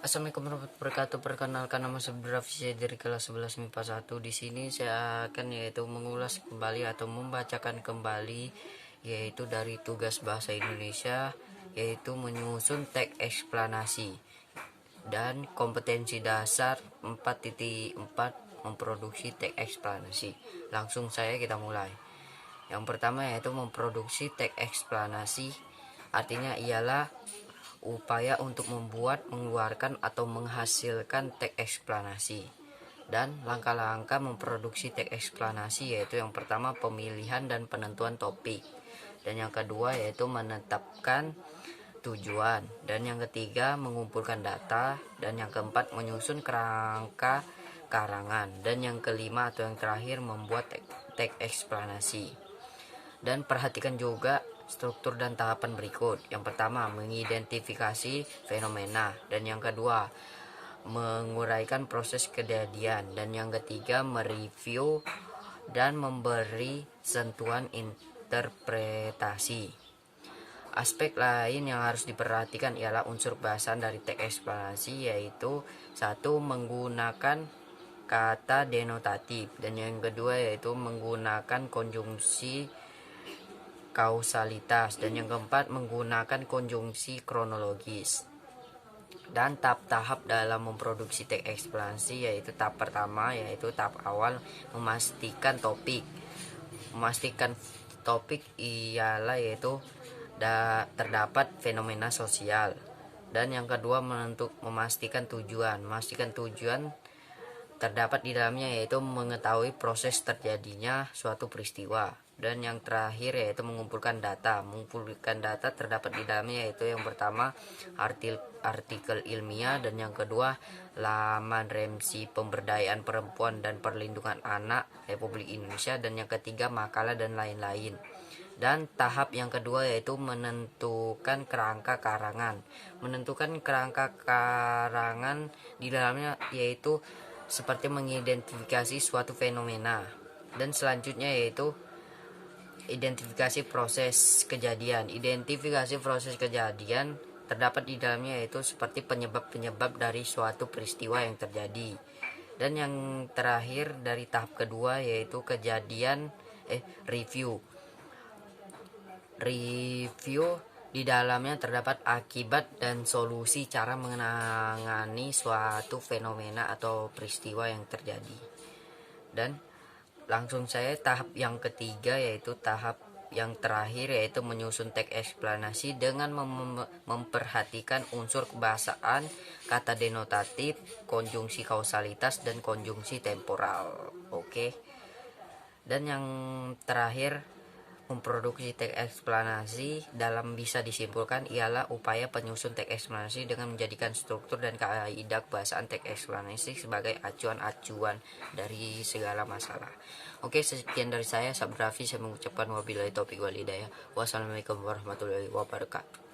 Assalamualaikum warahmatullahi wabarakatuh. Perkenalkan, nama saya Raffi, saya dari kelas 11 MIPA 1. Di sini saya akan mengulas kembali atau membacakan kembali yaitu dari tugas bahasa Indonesia, yaitu menyusun teks eksplanasi dan kompetensi dasar 4.4 memproduksi teks eksplanasi. Langsung saya kita mulai. Yang pertama yaitu memproduksi teks eksplanasi, artinya ialah upaya untuk membuat, mengeluarkan, atau menghasilkan teks eksplanasi. Dan langkah-langkah memproduksi teks eksplanasi yaitu yang pertama pemilihan dan penentuan topik, dan yang kedua yaitu menetapkan tujuan, dan yang ketiga mengumpulkan data, dan yang keempat menyusun kerangka karangan, dan yang kelima atau yang terakhir membuat teks eksplanasi. Dan perhatikan juga struktur dan tahapan berikut. Yang pertama, mengidentifikasi fenomena, dan yang kedua, menguraikan proses kejadian, dan yang ketiga, mereview dan memberi sentuhan interpretasi. Aspek lain yang harus diperhatikan ialah unsur bahasan dari teks eksplanasi, yaitu satu, menggunakan kata denotatif, dan yang kedua yaitu menggunakan konjungsi kausalitas, dan yang keempat menggunakan konjungsi kronologis. Dan tahap-tahap dalam memproduksi teks eksplanasi yaitu tahap pertama yaitu tahap awal, memastikan topik. Memastikan topik ialah yaitu terdapat fenomena sosial. Dan yang kedua memastikan tujuan. Memastikan tujuan terdapat di dalamnya yaitu mengetahui proses terjadinya suatu peristiwa. Dan yang terakhir yaitu mengumpulkan data. Mengumpulkan data terdapat di dalamnya yaitu yang pertama artikel ilmiah, dan yang kedua laman remsi pemberdayaan perempuan dan perlindungan anak Republik Indonesia, dan yang ketiga makalah dan lain-lain. Dan tahap yang kedua yaitu menentukan kerangka karangan. Menentukan kerangka karangan di dalamnya yaitu seperti mengidentifikasi suatu fenomena, dan selanjutnya yaitu identifikasi proses kejadian. Identifikasi proses kejadian terdapat di dalamnya yaitu seperti penyebab-penyebab dari suatu peristiwa yang terjadi. Dan yang terakhir dari tahap kedua yaitu review. Review di dalamnya terdapat akibat dan solusi cara menangani suatu fenomena atau peristiwa yang terjadi. Dan langsung saya tahap yang ketiga yaitu tahap yang terakhir yaitu menyusun teks eksplanasi dengan memperhatikan unsur kebahasaan, kata denotatif, konjungsi kausalitas, dan konjungsi temporal. Oke. Dan yang terakhir, memproduksi teks eksplanasi dalam bisa disimpulkan ialah upaya penyusun teks eksplanasi dengan menjadikan struktur dan kaidah kebahasaan teks eksplanasi sebagai acuan-acuan dari segala masalah. Oke, sekian dari saya, Raffi. Saya mengucapkan wabillahi taufiq wal hidayah. Wassalamualaikum warahmatullahi wabarakatuh.